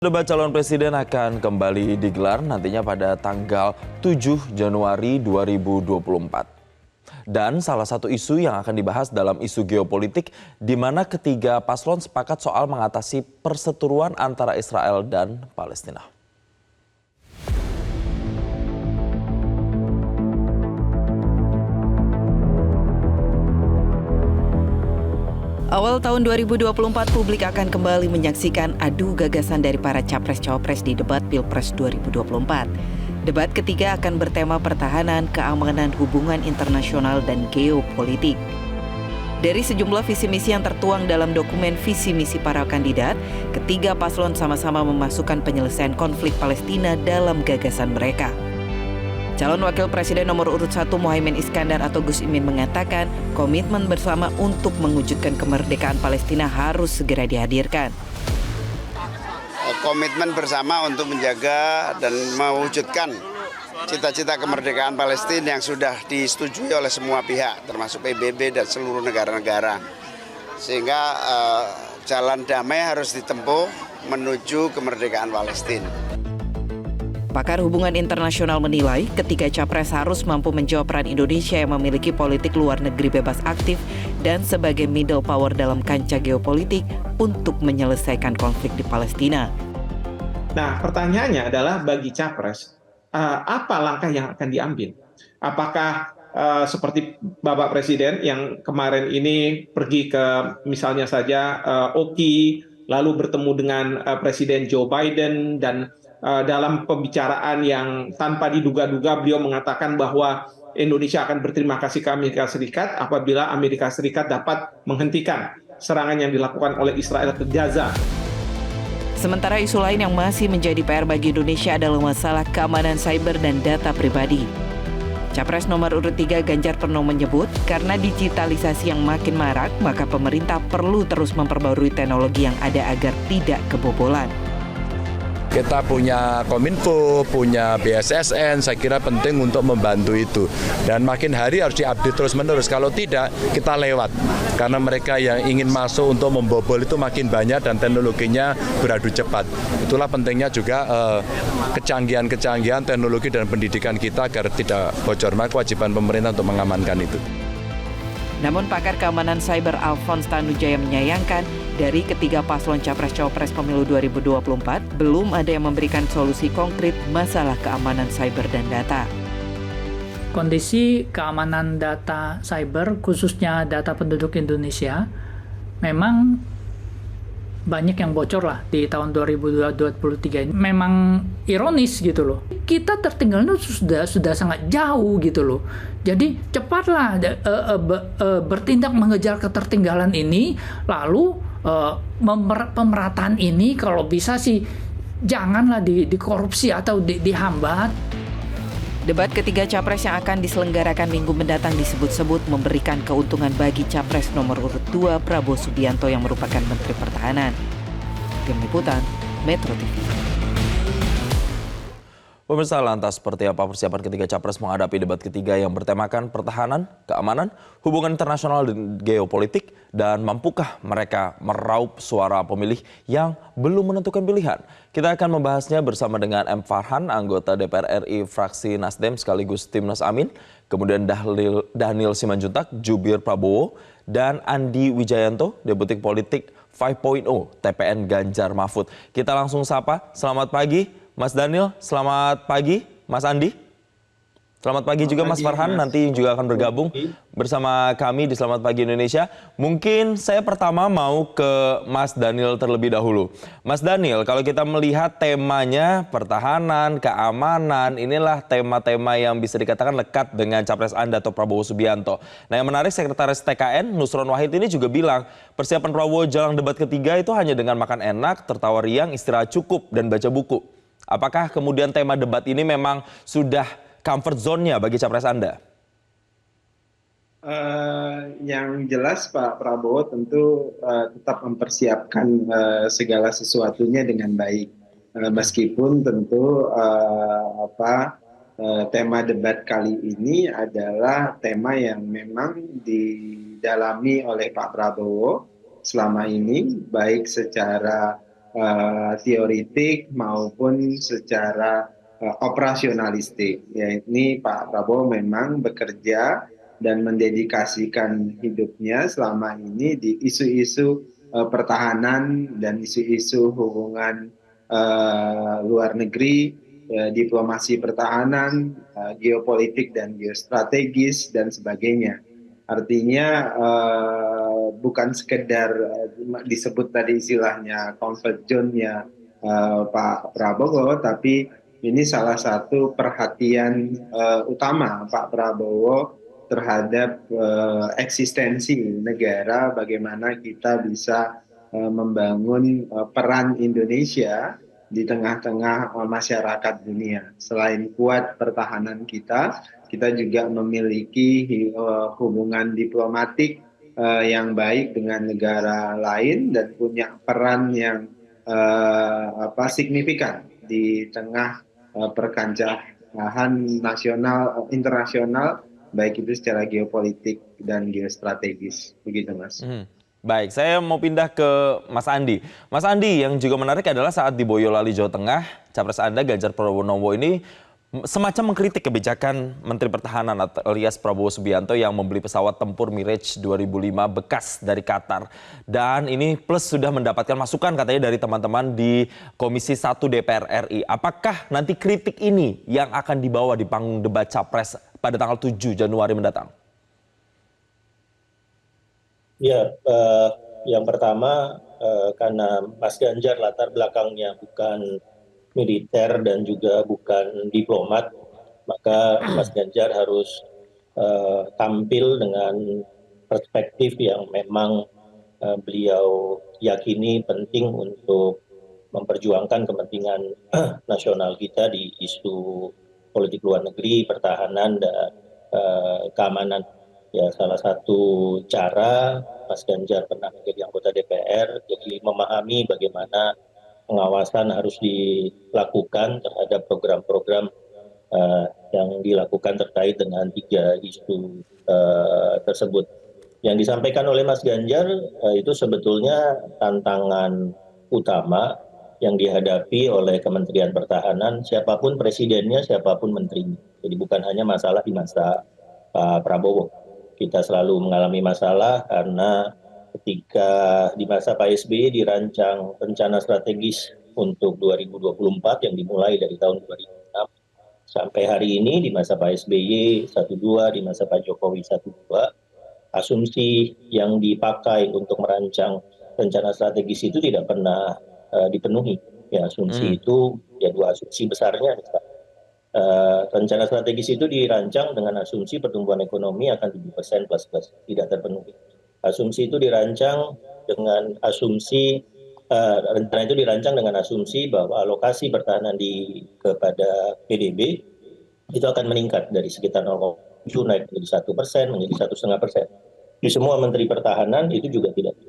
Debat calon presiden akan kembali digelar nantinya pada tanggal 7 Januari 2024. Dan salah satu isu yang akan dibahas dalam isu geopolitik di mana ketiga paslon sepakat soal mengatasi perseteruan antara Israel dan Palestina. Awal tahun 2024 publik akan kembali menyaksikan adu gagasan dari para capres-cawapres di debat Pilpres 2024. Debat ketiga akan bertema pertahanan, keamanan, hubungan internasional, dan geopolitik. Dari sejumlah visi misi yang tertuang dalam dokumen visi misi para kandidat, ketiga paslon sama-sama memasukkan penyelesaian konflik Palestina dalam gagasan mereka. Calon Wakil Presiden nomor urut 1 Muhaimin Iskandar atau Gus Imin mengatakan komitmen bersama untuk mewujudkan kemerdekaan Palestina harus segera dihadirkan. Komitmen bersama untuk menjaga dan mewujudkan cita-cita kemerdekaan Palestina yang sudah disetujui oleh semua pihak, termasuk PBB dan seluruh negara-negara. Sehingga jalan damai harus ditempuh menuju kemerdekaan Palestina. Pakar hubungan internasional menilai ketiga capres harus mampu menjawab peran Indonesia yang memiliki politik luar negeri bebas aktif dan sebagai middle power dalam kancah geopolitik untuk menyelesaikan konflik di Palestina. Nah, pertanyaannya adalah bagi capres, apa langkah yang akan diambil? Apakah seperti Bapak Presiden yang kemarin ini pergi ke misalnya saja Oki, lalu bertemu dengan Presiden Joe Biden dan dalam pembicaraan yang tanpa diduga-duga beliau mengatakan bahwa Indonesia akan berterima kasih ke Amerika Serikat apabila Amerika Serikat dapat menghentikan serangan yang dilakukan oleh Israel ke Gaza. Sementara isu lain yang masih menjadi PR bagi Indonesia adalah masalah keamanan cyber dan data pribadi. Capres nomor urut 3 Ganjar Pranowo menyebut karena digitalisasi yang makin marak, maka pemerintah perlu terus memperbarui teknologi yang ada agar tidak kebobolan. Kita punya Kominfo, punya BSSN, saya kira penting untuk membantu itu. Dan makin hari harus diupdate terus-menerus, kalau tidak kita lewat. Karena mereka yang ingin masuk untuk membobol itu makin banyak dan teknologinya beradu cepat. Itulah pentingnya juga kecanggihan-kecanggihan teknologi dan pendidikan kita agar tidak bocor. Maka kewajiban pemerintah untuk mengamankan itu. Namun pakar keamanan cyber Alphonse Tanujaya menyayangkan dari ketiga paslon capres-cawapres pemilu 2024 belum ada yang memberikan solusi konkret masalah keamanan cyber dan data. Kondisi keamanan data cyber khususnya data penduduk Indonesia memang banyak yang bocor lah di tahun 2023 ini. Memang ironis gitu loh. Kita tertinggalnya sudah sangat jauh gitu loh. Jadi cepatlah bertindak mengejar ketertinggalan ini, lalu pemerataan ini kalau bisa sih janganlah dikorupsi atau dihambat. Debat ketiga capres yang akan diselenggarakan minggu mendatang disebut-sebut memberikan keuntungan bagi capres nomor urut 2 Prabowo Subianto yang merupakan Menteri Pertahanan. Tim Liputan, Metro TV. Pemirsa, lantas seperti apa persiapan ketiga capres menghadapi debat ketiga yang bertemakan pertahanan, keamanan, hubungan internasional dan geopolitik, dan mampukah mereka meraup suara pemilih yang belum menentukan pilihan? Kita akan membahasnya bersama dengan M. Farhan, anggota DPR RI fraksi Nasdem sekaligus Timnas Amin, kemudian Dhanil Simanjuntak, jubir Prabowo, dan Andi Wijayanto, Deputi Politik 5.0 TPN Ganjar Mahfud. Kita langsung sapa, selamat pagi. Mas Dhanil, selamat pagi. Mas Andi, selamat pagi juga Mas Farhan, nanti juga akan bergabung bersama kami di Selamat Pagi Indonesia. Mungkin saya pertama mau ke Mas Dhanil terlebih dahulu. Mas Dhanil, kalau kita melihat temanya pertahanan, keamanan, inilah tema-tema yang bisa dikatakan lekat dengan capres Anda atau Prabowo Subianto. Nah, yang menarik Sekretaris TKN Nusron Wahid ini juga bilang persiapan Prabowo jelang debat ketiga itu hanya dengan makan enak, tertawa riang, istirahat cukup, dan baca buku. Apakah kemudian tema debat ini memang sudah comfort zone-nya bagi capres Anda? Yang jelas Pak Prabowo tentu tetap mempersiapkan segala sesuatunya dengan baik. Meskipun tentu tema debat kali ini adalah tema yang memang didalami oleh Pak Prabowo selama ini, baik secara teoritik maupun secara operasionalistik. Ya, ini Pak Prabowo memang bekerja dan mendedikasikan hidupnya selama ini di isu-isu pertahanan dan isu-isu hubungan luar negeri, diplomasi pertahanan, geopolitik dan geostrategis dan sebagainya. Artinya bukan sekedar disebut tadi istilahnya comfort zone-nya Pak Prabowo, tapi ini salah satu perhatian utama Pak Prabowo terhadap eksistensi negara, bagaimana kita bisa membangun peran Indonesia di tengah-tengah masyarakat dunia. Selain kuat pertahanan kita juga memiliki hubungan diplomatik yang baik dengan negara lain dan punya peran yang signifikan di tengah perkancahan nasional internasional, baik itu secara geopolitik dan geostrategis. Begitu, Mas. Baik, saya mau pindah ke Mas Andi. Mas Andi, yang juga menarik adalah saat di Boyolali, Jawa Tengah, capres Anda Ganjar Pranowo ini semacam mengkritik kebijakan Menteri Pertahanan alias Prabowo Subianto yang membeli pesawat tempur Mirage 2005 bekas dari Qatar. Dan ini plus sudah mendapatkan masukan katanya dari teman-teman di Komisi 1 DPR RI. Apakah nanti kritik ini yang akan dibawa di panggung debat capres pada tanggal 7 Januari mendatang? Ya, yang pertama karena Mas Ganjar latar belakangnya bukan militer dan juga bukan diplomat, maka Mas Ganjar harus tampil dengan perspektif yang memang beliau yakini penting untuk memperjuangkan kepentingan nasional kita di isu politik luar negeri, pertahanan, dan keamanan. Ya, salah satu cara Mas Ganjar pernah menjadi anggota DPR, jadi memahami bagaimana pengawasan harus dilakukan terhadap program-program yang dilakukan terkait dengan 3 isu tersebut. Yang disampaikan oleh Mas Ganjar itu sebetulnya tantangan utama yang dihadapi oleh Kementerian Pertahanan, siapapun presidennya, siapapun menterinya. Jadi bukan hanya masalah di masa Pak Prabowo. Kita selalu mengalami masalah karena ketika di masa Pak SBY dirancang rencana strategis untuk 2024 yang dimulai dari tahun 2006 sampai hari ini di masa Pak SBY 12, di masa Pak Jokowi 12, asumsi yang dipakai untuk merancang rencana strategis itu tidak pernah dipenuhi. Ya, asumsi itu ya 2 asumsi besarnya. Rencana strategis itu dirancang dengan asumsi pertumbuhan ekonomi akan 7% plus tidak terpenuhi. Asumsi itu dirancang dengan asumsi rencana itu dirancang dengan asumsi bahwa alokasi pertahanan kepada PDB itu akan meningkat dari sekitar 0,7 naik menjadi 1%, menjadi 1,5%. Di semua menteri pertahanan itu juga tidak.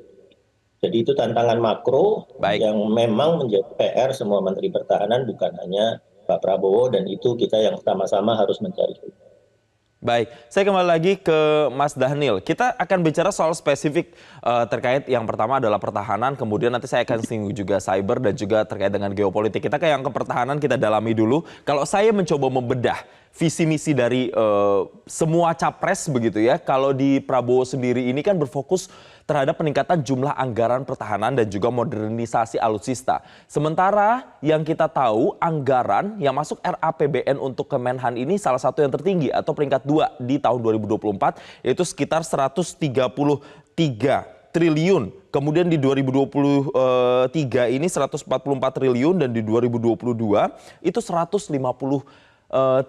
Jadi itu tantangan makro yang memang menjadi PR semua menteri pertahanan, bukan hanya Pak Prabowo, dan itu kita yang sama-sama harus mencari. Baik, saya kembali lagi ke Mas Dhanil. Kita akan bicara soal spesifik terkait yang pertama adalah pertahanan, kemudian nanti saya akan singgung juga cyber dan juga terkait dengan geopolitik. Kita ke yang ke pertahanan, kita dalami dulu. Kalau saya mencoba membedah visi misi dari semua capres begitu ya, kalau di Prabowo sendiri ini kan berfokus terhadap peningkatan jumlah anggaran pertahanan dan juga modernisasi alutsista. Sementara yang kita tahu anggaran yang masuk RAPBN untuk Kemenhan ini salah satu yang tertinggi atau peringkat 2 di tahun 2024 yaitu sekitar 133 triliun. Kemudian di 2023 ini 144 triliun dan di 2022 itu 150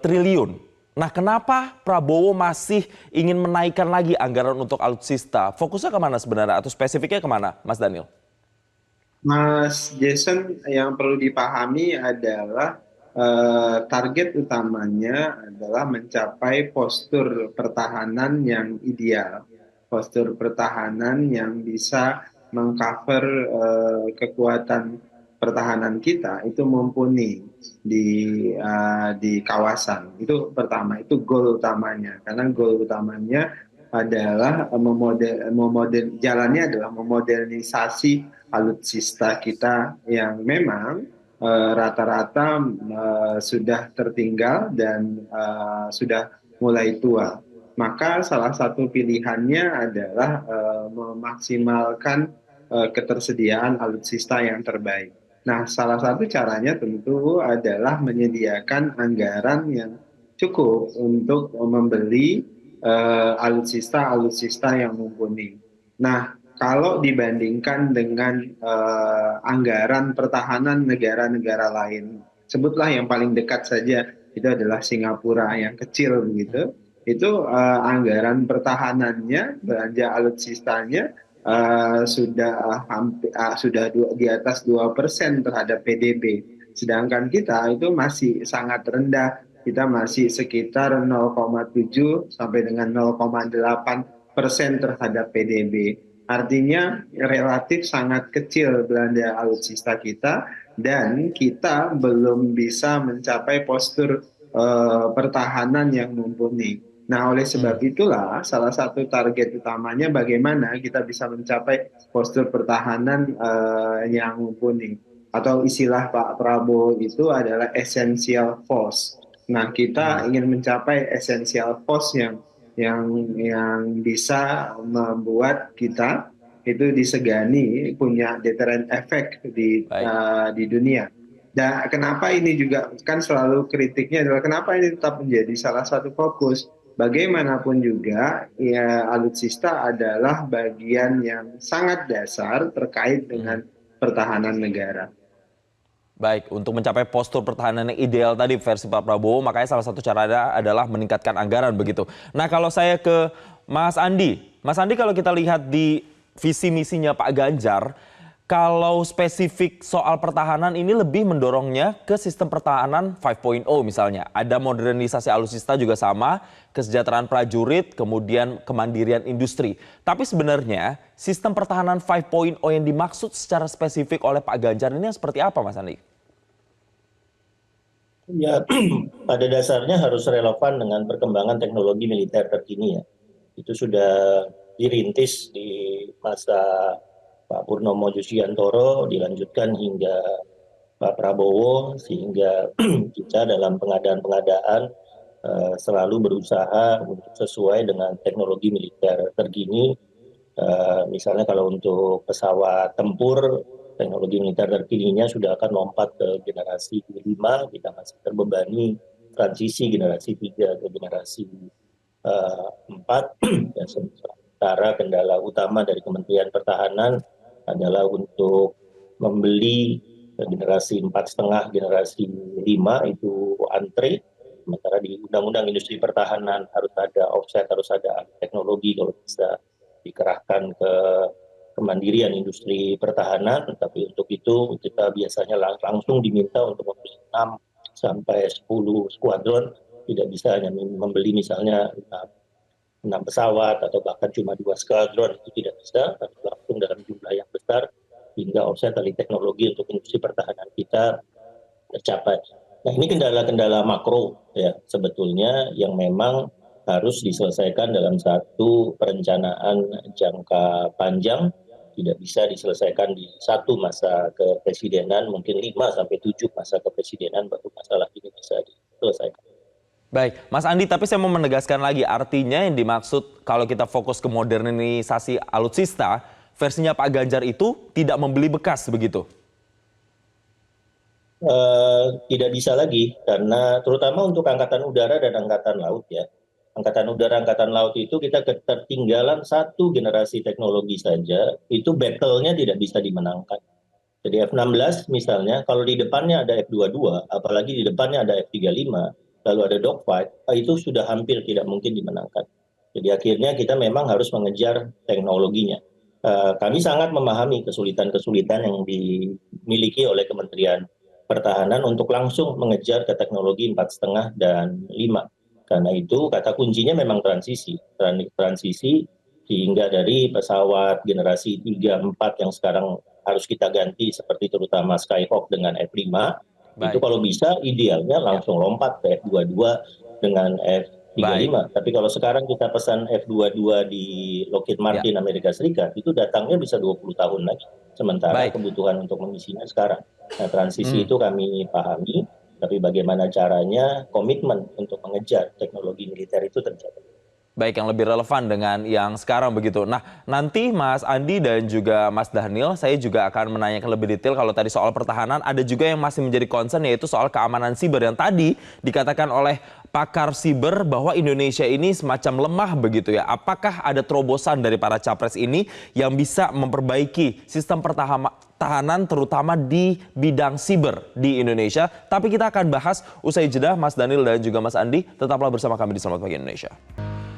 triliun. Nah, kenapa Prabowo masih ingin menaikkan lagi anggaran untuk alutsista? Fokusnya kemana sebenarnya atau spesifiknya kemana, Mas Dhanil? Mas Jason, yang perlu dipahami adalah target utamanya adalah mencapai postur pertahanan yang ideal, postur pertahanan yang bisa mengcover kekuatan pertahanan kita itu mumpuni di kawasan. Itu pertama, itu goal utamanya. Karena goal utamanya adalah jalannya adalah memodernisasi alutsista kita yang memang rata-rata sudah tertinggal dan sudah mulai tua. Maka salah satu pilihannya adalah memaksimalkan ketersediaan alutsista yang terbaik. Nah, salah satu caranya tentu adalah menyediakan anggaran yang cukup untuk membeli alutsista yang mumpuni. Nah, kalau dibandingkan dengan anggaran pertahanan negara-negara lain, sebutlah yang paling dekat saja, itu adalah Singapura yang kecil begitu. Itu anggaran pertahanannya, belanja alutsistanya sudah di atas 2% terhadap PDB. Sedangkan kita itu masih sangat rendah. Kita masih sekitar 0,7 sampai dengan 0,8% terhadap PDB. Artinya relatif sangat kecil belanja alutsista kita dan kita belum bisa mencapai postur pertahanan yang mumpuni. Nah, oleh sebab itulah salah satu target utamanya bagaimana kita bisa mencapai postur pertahanan yang mumpuni. Atau istilah Pak Prabowo itu adalah essential force. Nah, kita ingin mencapai essential force yang bisa membuat kita itu disegani, punya deterrent effect di dunia. Dan kenapa ini juga kan selalu kritiknya adalah kenapa ini tetap menjadi salah satu fokus. Bagaimanapun juga ya, alutsista adalah bagian yang sangat dasar terkait dengan pertahanan negara. Baik, untuk mencapai postur pertahanan yang ideal tadi versi Pak Prabowo, makanya salah satu caranya adalah meningkatkan anggaran begitu. Nah, kalau saya ke Mas Andi kalau kita lihat di visi misinya Pak Ganjar, kalau spesifik soal pertahanan ini lebih mendorongnya ke sistem pertahanan 5.0 misalnya. Ada modernisasi alutsista juga sama, kesejahteraan prajurit, kemudian kemandirian industri. Tapi sebenarnya sistem pertahanan 5.0 yang dimaksud secara spesifik oleh Pak Ganjar ini seperti apa, Mas Andi? Ya, pada dasarnya harus relevan dengan perkembangan teknologi militer terkini ya. Itu sudah dirintis di masa Pak Purnomo Jusiantoro, dilanjutkan hingga Pak Prabowo, sehingga kita dalam pengadaan-pengadaan selalu berusaha untuk sesuai dengan teknologi militer terkini. Misalnya kalau untuk pesawat tempur, teknologi militer terkininya sudah akan lompat ke generasi 5, kita masih terbebani transisi generasi 3 ke generasi 4. Dan sementara kendala utama dari Kementerian Pertahanan adalah untuk membeli generasi 4,5, generasi 5 itu antre. Sementara di Undang-Undang Industri Pertahanan harus ada offset, harus ada teknologi kalau bisa dikerahkan ke kemandirian industri pertahanan. Tapi untuk itu kita biasanya langsung diminta untuk membeli 6 sampai 10 skuadron. Tidak bisa hanya membeli misalnya 6 pesawat atau bahkan cuma 2 skuadron, itu tidak bisa, tapi langsung dalam jumlah yang besar hingga offset dari teknologi untuk industri pertahanan kita tercapai. Nah, ini kendala-kendala makro ya sebetulnya yang memang harus diselesaikan dalam satu perencanaan jangka panjang, tidak bisa diselesaikan di satu masa kepresidenan, mungkin 5 sampai 7 masa kepresidenan baru masalah ini bisa diselesaikan. Baik, Mas Andi, tapi saya mau menegaskan lagi, artinya yang dimaksud kalau kita fokus ke modernisasi alutsista, versinya Pak Ganjar itu tidak membeli bekas begitu? Tidak bisa lagi, karena terutama untuk Angkatan Udara dan Angkatan Laut ya. Angkatan Udara, Angkatan Laut itu kita ketertinggalan satu generasi teknologi saja, itu battle-nya tidak bisa dimenangkan. Jadi F-16 misalnya, kalau di depannya ada F-22, apalagi di depannya ada F-35, lalu ada dogfight, itu sudah hampir tidak mungkin dimenangkan. Jadi akhirnya kita memang harus mengejar teknologinya. Kami sangat memahami kesulitan-kesulitan yang dimiliki oleh Kementerian Pertahanan untuk langsung mengejar ke teknologi 4,5 dan 5. Karena itu kata kuncinya memang transisi sehingga dari pesawat generasi 3, 4 yang sekarang harus kita ganti seperti terutama Skyhawk dengan F-5. Baik. Itu kalau bisa idealnya langsung lompat ke F-22 dengan 35. Tapi kalau sekarang kita pesan F-22 di Lockheed Martin Amerika Serikat, itu datangnya bisa 20 tahun lagi. Sementara kebutuhan untuk mengisinya sekarang. Nah, transisi itu kami pahami, tapi bagaimana caranya komitmen untuk mengejar teknologi militer itu terjadi. Baik, yang lebih relevan dengan yang sekarang begitu. Nah, nanti Mas Andi dan juga Mas Dhanil, saya juga akan menanyakan lebih detail kalau tadi soal pertahanan. Ada juga yang masih menjadi concern, yaitu soal keamanan siber yang tadi dikatakan oleh pakar siber bahwa Indonesia ini semacam lemah begitu ya. Apakah ada terobosan dari para capres ini yang bisa memperbaiki sistem pertahanan terutama di bidang siber di Indonesia? Tapi kita akan bahas usai jeda. Mas Dhanil dan juga Mas Andi, tetaplah bersama kami di Selamat Pagi Indonesia.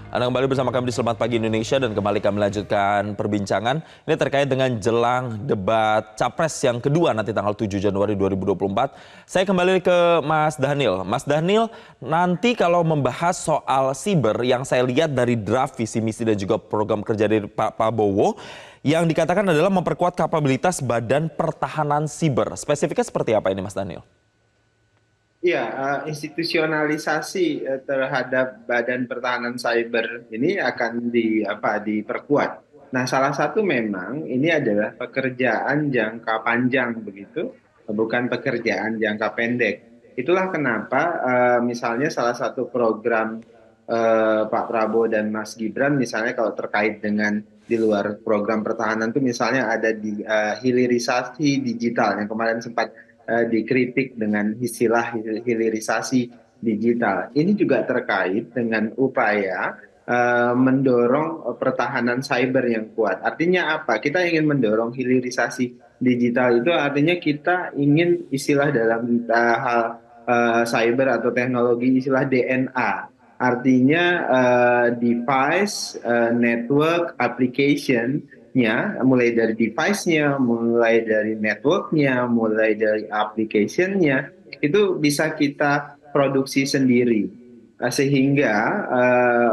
Anda kembali bersama kami di Selamat Pagi Indonesia dan kembali kami lanjutkan perbincangan. Ini terkait dengan jelang debat Capres yang kedua nanti tanggal 7 Januari 2024. Saya kembali ke Mas Dhanil. Mas Dhanil, nanti kalau membahas soal siber yang saya lihat dari draft visi misi dan juga program kerja dari Pak Prabowo, yang dikatakan adalah memperkuat kapabilitas Badan Pertahanan Siber. Spesifiknya seperti apa ini Mas Dhanil? Ya, institusionalisasi terhadap Badan Pertahanan Cyber ini akan diperkuat. Nah, salah satu memang ini adalah pekerjaan jangka panjang begitu, bukan pekerjaan jangka pendek. Itulah kenapa misalnya salah satu program Pak Prabowo dan Mas Gibran misalnya kalau terkait dengan di luar program pertahanan itu misalnya ada di hilirisasi digital yang kemarin sempat dikritik dengan istilah hilirisasi digital. Ini juga terkait dengan upaya mendorong pertahanan cyber yang kuat. Artinya apa? Kita ingin mendorong hilirisasi digital itu artinya kita ingin istilah dalam hal cyber atau teknologi istilah DNA. Artinya device, network, application, mulai dari device-nya, mulai dari network-nya, mulai dari application-nya, itu bisa kita produksi sendiri. Sehingga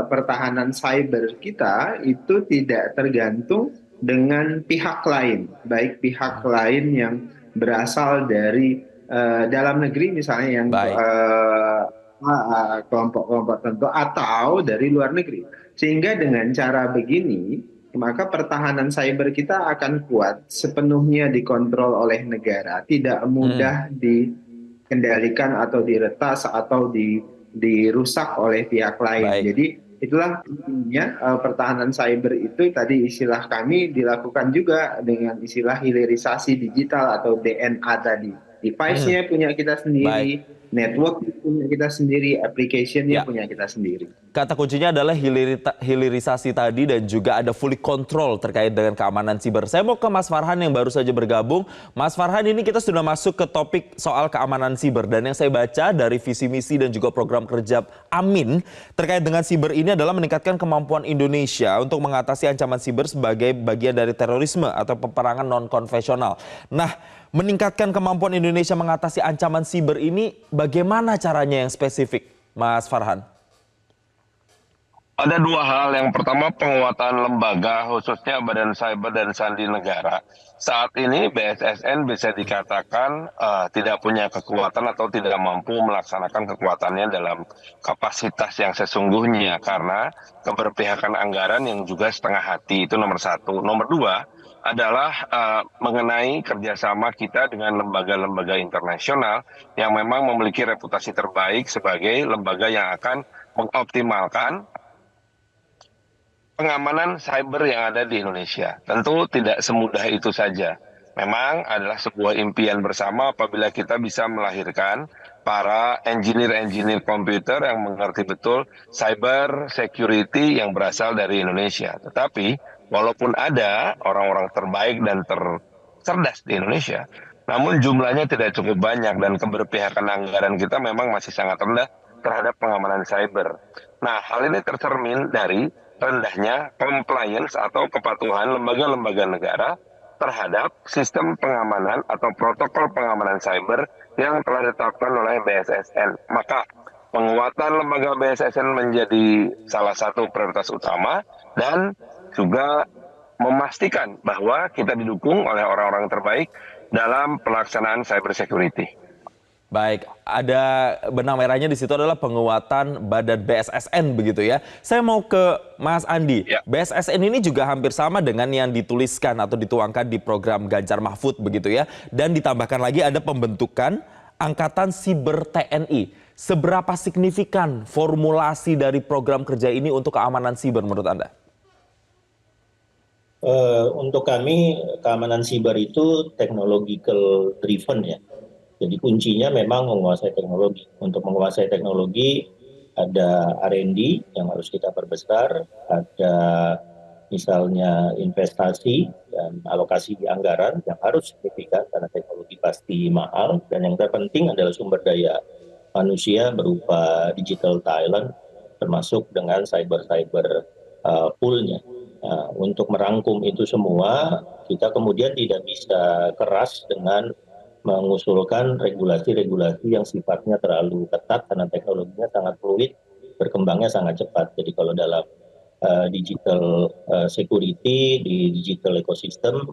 pertahanan cyber kita itu tidak tergantung dengan pihak lain, baik pihak lain yang berasal dari dalam negeri misalnya yang kelompok-kelompok tertentu atau dari luar negeri. Sehingga dengan cara begini, maka pertahanan cyber kita akan kuat, sepenuhnya dikontrol oleh negara, tidak mudah dikendalikan atau diretas atau dirusak oleh pihak lain. Jadi itulah intinya pertahanan cyber itu tadi istilah kami dilakukan juga dengan istilah hilirisasi digital atau DNA tadi. Device-nya punya kita sendiri, network punya kita sendiri, application-nya punya kita sendiri. Kata kuncinya adalah hilirisasi tadi dan juga ada fully control terkait dengan keamanan siber. Saya mau ke Mas Farhan yang baru saja bergabung. Mas Farhan, ini kita sudah masuk ke topik soal keamanan siber. Dan yang saya baca dari visi misi dan juga program kerja Amin terkait dengan siber ini adalah meningkatkan kemampuan Indonesia untuk mengatasi ancaman siber sebagai bagian dari terorisme atau peperangan non-konvensional. Nah, meningkatkan kemampuan Indonesia mengatasi ancaman siber ini bagaimana caranya yang spesifik, Mas Farhan? Ada dua hal. Yang pertama, penguatan lembaga, khususnya Badan Cyber dan Sandi Negara. Saat ini BSSN bisa dikatakan tidak punya kekuatan atau tidak mampu melaksanakan kekuatannya dalam kapasitas yang sesungguhnya karena keberpihakan anggaran yang juga setengah hati. Itu nomor satu. Nomor dua adalah mengenai kerjasama kita dengan lembaga-lembaga internasional yang memang memiliki reputasi terbaik sebagai lembaga yang akan mengoptimalkan pengamanan cyber yang ada di Indonesia. Tentu tidak semudah itu saja. Memang adalah sebuah impian bersama apabila kita bisa melahirkan para engineer komputer yang mengerti betul cyber security yang berasal dari Indonesia. Tetapi walaupun ada orang-orang terbaik dan tercerdas di Indonesia, namun jumlahnya tidak cukup banyak dan keberpihakan anggaran kita memang masih sangat rendah terhadap pengamanan cyber. Nah, hal ini tercermin dari rendahnya compliance atau kepatuhan lembaga-lembaga negara terhadap sistem pengamanan atau protokol pengamanan cyber yang telah ditetapkan oleh BSSN. Maka penguatan lembaga BSSN menjadi salah satu prioritas utama dan juga memastikan bahwa kita didukung oleh orang-orang terbaik dalam pelaksanaan cyber security. Baik, ada benang merahnya di situ adalah penguatan badan BSSN begitu ya. Saya mau ke Mas Andi. Ya. BSSN ini juga hampir sama dengan yang dituliskan atau dituangkan di program Ganjar Mahfud begitu ya. Dan ditambahkan lagi ada pembentukan Angkatan Siber TNI. Seberapa signifikan formulasi dari program kerja ini untuk keamanan siber menurut Anda? Untuk kami keamanan siber itu technological driven ya. Jadi kuncinya memang menguasai teknologi. Untuk menguasai teknologi ada R&D yang harus kita perbesar, ada misalnya investasi dan alokasi anggaran yang harus signifikan karena teknologi pasti mahal, dan yang terpenting adalah sumber daya manusia berupa digital talent termasuk dengan cyber poolnya. Nah, untuk merangkum itu semua kita kemudian tidak bisa keras dengan mengusulkan regulasi-regulasi yang sifatnya terlalu ketat karena teknologinya sangat fluid, berkembangnya sangat cepat. Jadi kalau dalam digital security, di digital ecosystem,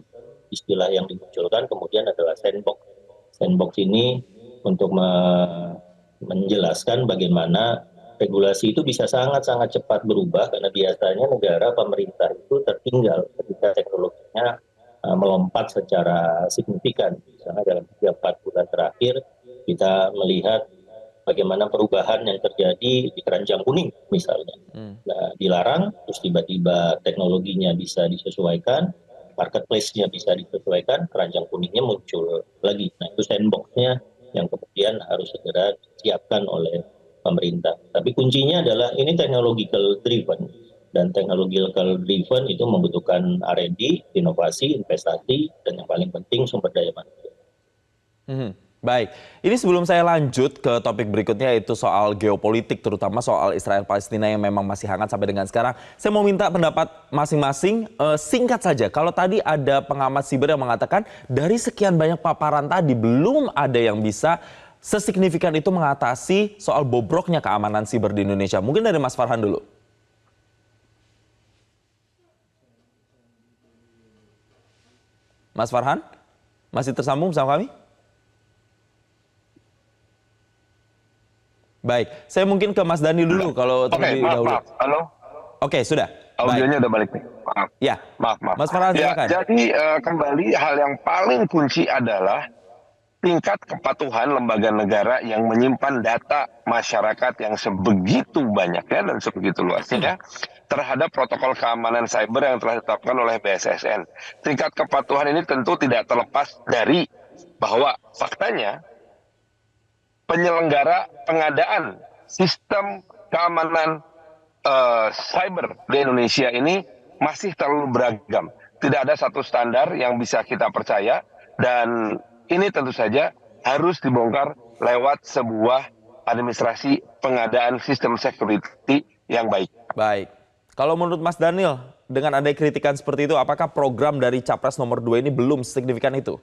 istilah yang dimunculkan kemudian adalah sandbox. Sandbox ini untuk menjelaskan bagaimana regulasi itu bisa sangat-sangat cepat berubah karena biasanya negara pemerintah itu tertinggal ketika teknologinya melompat secara signifikan. Misalnya dalam 3-4 bulan terakhir kita melihat bagaimana perubahan yang terjadi di keranjang kuning misalnya. Nah, dilarang, terus tiba-tiba teknologinya bisa disesuaikan, marketplace-nya bisa disesuaikan, keranjang kuningnya muncul lagi. Nah, itu sandbox-nya yang kemudian harus segera disiapkan oleh pemerintah. Tapi kuncinya adalah ini technological driven. Dan technological driven itu membutuhkan R&D, inovasi, investasi, dan yang paling penting sumber daya manusia. Baik, ini sebelum saya lanjut ke topik berikutnya yaitu soal geopolitik, terutama soal Israel-Palestina yang memang masih hangat sampai dengan sekarang. Saya mau minta pendapat masing-masing, singkat saja. Kalau tadi ada pengamat siber yang mengatakan dari sekian banyak paparan tadi belum ada yang bisa sesignifikan itu mengatasi soal bobroknya keamanan siber di Indonesia. Mungkin dari Mas Farhan dulu. Mas Farhan, masih tersambung bersama kami? Baik, saya mungkin ke Mas Dhani dulu kalau terlebih dahulu. Maaf. Halo? Oke, sudah. Audionya udah balik nih. Maaf. Ya. Maaf. Mas Farhan, silakan. Jadi kembali hal yang paling kunci adalah tingkat kepatuhan lembaga negara yang menyimpan data masyarakat yang sebegitu banyaknya dan sebegitu luasnya terhadap protokol keamanan cyber yang telah ditetapkan oleh BSSN. Tingkat kepatuhan ini tentu tidak terlepas dari bahwa faktanya penyelenggara pengadaan sistem keamanan cyber di Indonesia ini masih terlalu beragam. Tidak ada satu standar yang bisa kita percaya dan ini tentu saja harus dibongkar lewat sebuah administrasi pengadaan sistem security yang baik. Baik. Kalau menurut Mas Daniel, dengan ada kritikan seperti itu, apakah program dari Capres nomor 2 ini belum signifikan itu?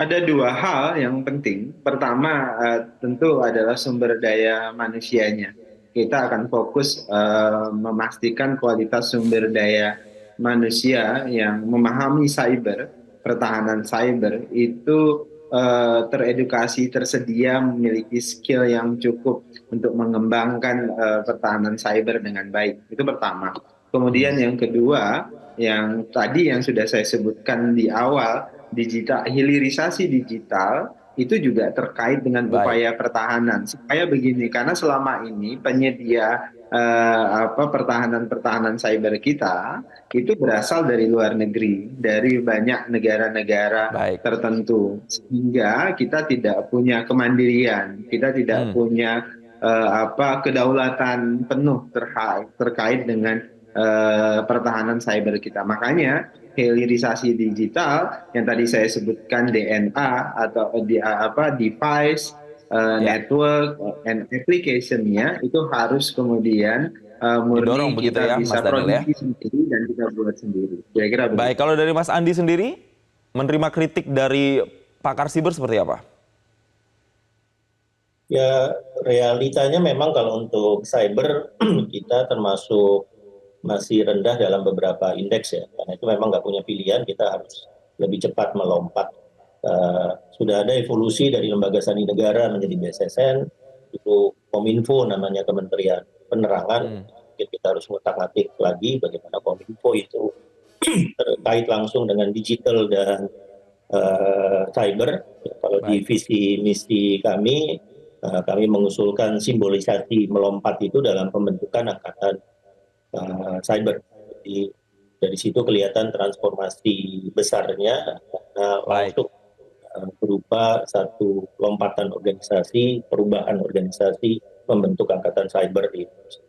Ada dua hal yang penting. Pertama, tentu adalah sumber daya manusianya. Kita akan fokus memastikan kualitas sumber daya manusia yang memahami cyber, pertahanan cyber, itu teredukasi, tersedia, memiliki skill yang cukup untuk mengembangkan pertahanan cyber dengan baik. Itu pertama. Kemudian yang kedua, yang tadi yang sudah saya sebutkan di awal, hilirisasi digital itu juga terkait dengan upaya pertahanan. Supaya begini, karena selama ini penyedia pertahanan cyber kita itu berasal dari luar negeri, dari banyak negara-negara tertentu, sehingga kita tidak punya kemandirian, kita tidak punya kedaulatan penuh terkait dengan pertahanan cyber kita. Makanya hilirisasi digital yang tadi saya sebutkan, DNA atau device, network and application-nya itu harus kemudian murni kita bisa produksi sendiri dan kita buat sendiri. Kira-kira begitu. Baik, kalau dari Mas Andi sendiri menerima kritik dari pakar siber seperti apa? Ya, realitanya memang kalau untuk cyber kita termasuk masih rendah dalam beberapa indeks ya. Karena itu memang nggak punya pilihan, kita harus lebih cepat melompat Sudah ada evolusi dari lembaga sandi negara menjadi BSSN, itu Kominfo namanya Kementerian Penerangan. Mungkin kita harus ngutak-ngatik lagi bagaimana Kominfo itu terkait langsung dengan digital dan cyber. Kalau di visi misi kami mengusulkan simbolisasi melompat itu dalam pembentukan angkatan cyber. Jadi dari situ kelihatan transformasi besarnya langsung berupa satu lompatan organisasi, perubahan organisasi, membentuk angkatan cyber di Indonesia.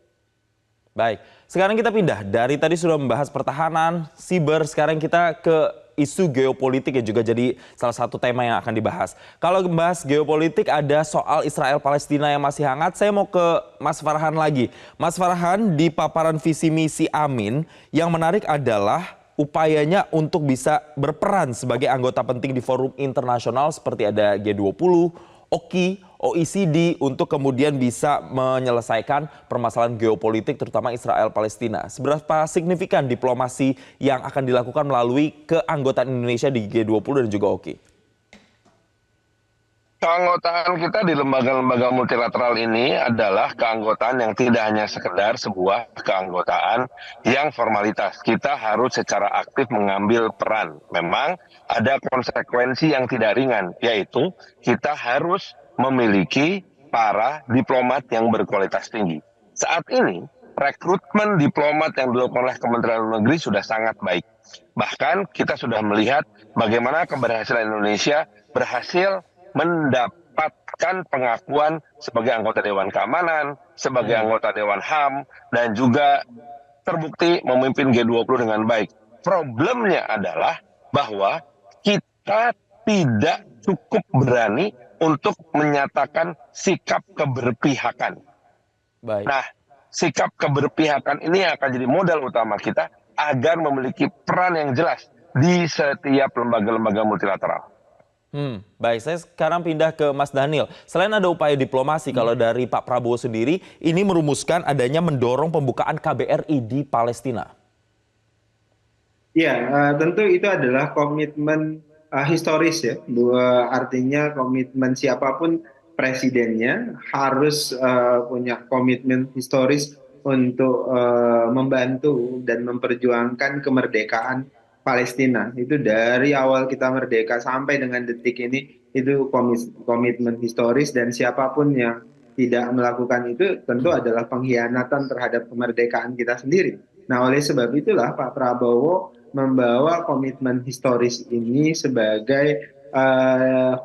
Baik, sekarang kita pindah dari tadi sudah membahas pertahanan, siber, sekarang kita ke isu geopolitik yang juga jadi salah satu tema yang akan dibahas. Kalau membahas geopolitik ada soal Israel-Palestina yang masih hangat, saya mau ke Mas Farhan lagi. Mas Farhan, di paparan visi misi Amin, yang menarik adalah upayanya untuk bisa berperan sebagai anggota penting di forum internasional seperti ada G20, OKI, OECD untuk kemudian bisa menyelesaikan permasalahan geopolitik terutama Israel-Palestina. Seberapa signifikan diplomasi yang akan dilakukan melalui keanggotaan Indonesia di G20 dan juga OKI? Keanggotaan kita di lembaga-lembaga multilateral ini adalah keanggotaan yang tidak hanya sekedar sebuah keanggotaan yang formalitas. Kita harus secara aktif mengambil peran. Memang ada konsekuensi yang tidak ringan, yaitu kita harus memiliki para diplomat yang berkualitas tinggi. Saat ini, rekrutmen diplomat yang dilakukan oleh Kementerian Luar Negeri sudah sangat baik. Bahkan kita sudah melihat bagaimana keberhasilan Indonesia berhasil mendapatkan pengakuan sebagai anggota Dewan Keamanan, sebagai anggota Dewan HAM, dan juga terbukti memimpin G20 dengan baik. Problemnya adalah bahwa kita tidak cukup berani untuk menyatakan sikap keberpihakan. Baik. Nah, sikap keberpihakan ini akan jadi modal utama kita agar memiliki peran yang jelas di setiap lembaga-lembaga multilateral. Baik, saya sekarang pindah ke Mas Daniel. Selain ada upaya diplomasi, kalau dari Pak Prabowo sendiri, ini merumuskan adanya mendorong pembukaan KBRI di Palestina. Ya, tentu itu adalah komitmen historis ya. Artinya komitmen siapapun presidennya harus punya komitmen historis untuk membantu dan memperjuangkan kemerdekaan Palestina. Itu dari awal kita merdeka sampai dengan detik ini, itu komitmen historis, dan siapapun yang tidak melakukan itu tentu adalah pengkhianatan terhadap kemerdekaan kita sendiri. Nah, oleh sebab itulah Pak Prabowo membawa komitmen historis ini sebagai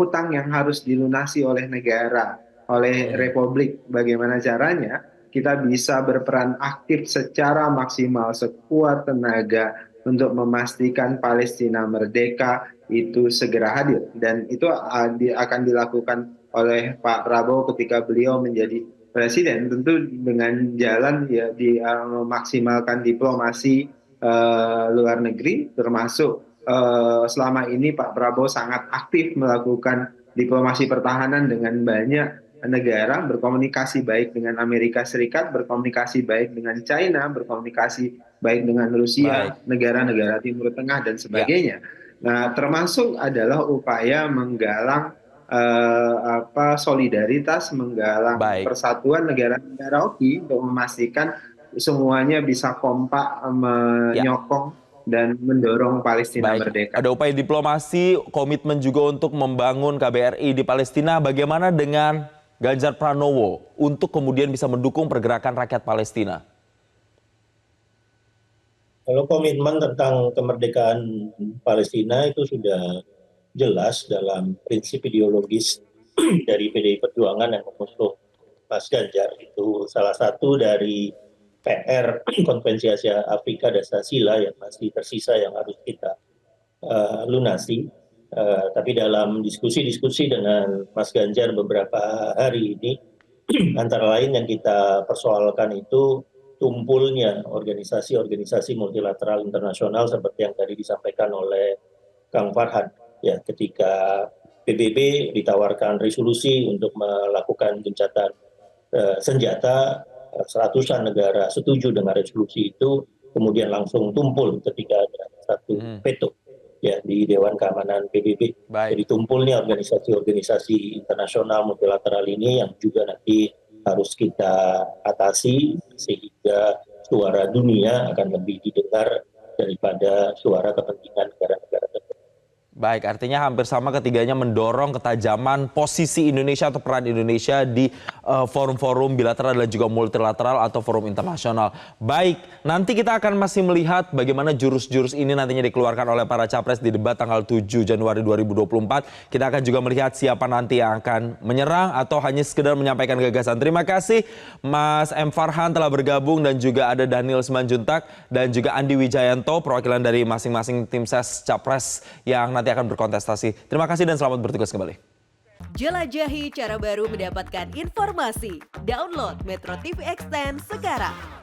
hutang yang harus dilunasi oleh negara, oleh Republik. Bagaimana caranya kita bisa berperan aktif secara maksimal, sekuat tenaga untuk memastikan Palestina merdeka itu segera hadir. Dan itu akan dilakukan oleh Pak Prabowo ketika beliau menjadi presiden, tentu dengan jalan ya memaksimalkan diplomasi luar negeri, termasuk selama ini Pak Prabowo sangat aktif melakukan diplomasi pertahanan dengan banyak negara, berkomunikasi baik dengan Amerika Serikat, berkomunikasi baik dengan China, berkomunikasi baik dengan Rusia, negara-negara Timur Tengah dan sebagainya. Nah, termasuk adalah upaya menggalang solidaritas, menggalang persatuan negara-negara OKI untuk memastikan semuanya bisa kompak menyokong dan mendorong Palestina merdeka. Ada upaya diplomasi, komitmen juga untuk membangun KBRI di Palestina. Bagaimana dengan Ganjar Pranowo untuk kemudian bisa mendukung pergerakan rakyat Palestina? Kalau komitmen tentang kemerdekaan Palestina itu sudah jelas dalam prinsip ideologis dari PDI Perjuangan yang mengusung Mas Ganjar. Itu salah satu dari PR Konvensi Asia Afrika Dasar Sila yang masih tersisa yang harus kita lunasi. Tapi dalam diskusi-diskusi dengan Mas Ganjar beberapa hari ini, antara lain yang kita persoalkan itu tumpulnya organisasi-organisasi multilateral internasional seperti yang tadi disampaikan oleh Kang Farhan. Ya, ketika PBB ditawarkan resolusi untuk melakukan gencatan senjata, seratusan negara setuju dengan resolusi itu, kemudian langsung tumpul ketika ada satu veto. ya di Dewan Keamanan PBB. Baik. Jadi tumpulnya organisasi-organisasi internasional multilateral ini yang juga nanti harus kita atasi sehingga suara dunia akan lebih didengar daripada suara kepentingan negara-negara tertentu. Baik, artinya hampir sama ketiganya mendorong ketajaman posisi Indonesia atau peran Indonesia di forum-forum bilateral dan juga multilateral atau forum internasional. Baik, nanti kita akan masih melihat bagaimana jurus-jurus ini nantinya dikeluarkan oleh para capres di debat tanggal 7 Januari 2024. Kita akan juga melihat siapa nanti yang akan menyerang atau hanya sekedar menyampaikan gagasan. Terima kasih Mas M. Farhan telah bergabung dan juga ada Daniel Simanjuntak dan juga Andi Wijayanto perwakilan dari masing-masing tim ses capres yang nanti akan berkontestasi. Terima kasih dan selamat bertugas kembali. Jelajahi cara baru mendapatkan informasi. Download Metro TV Extend sekarang.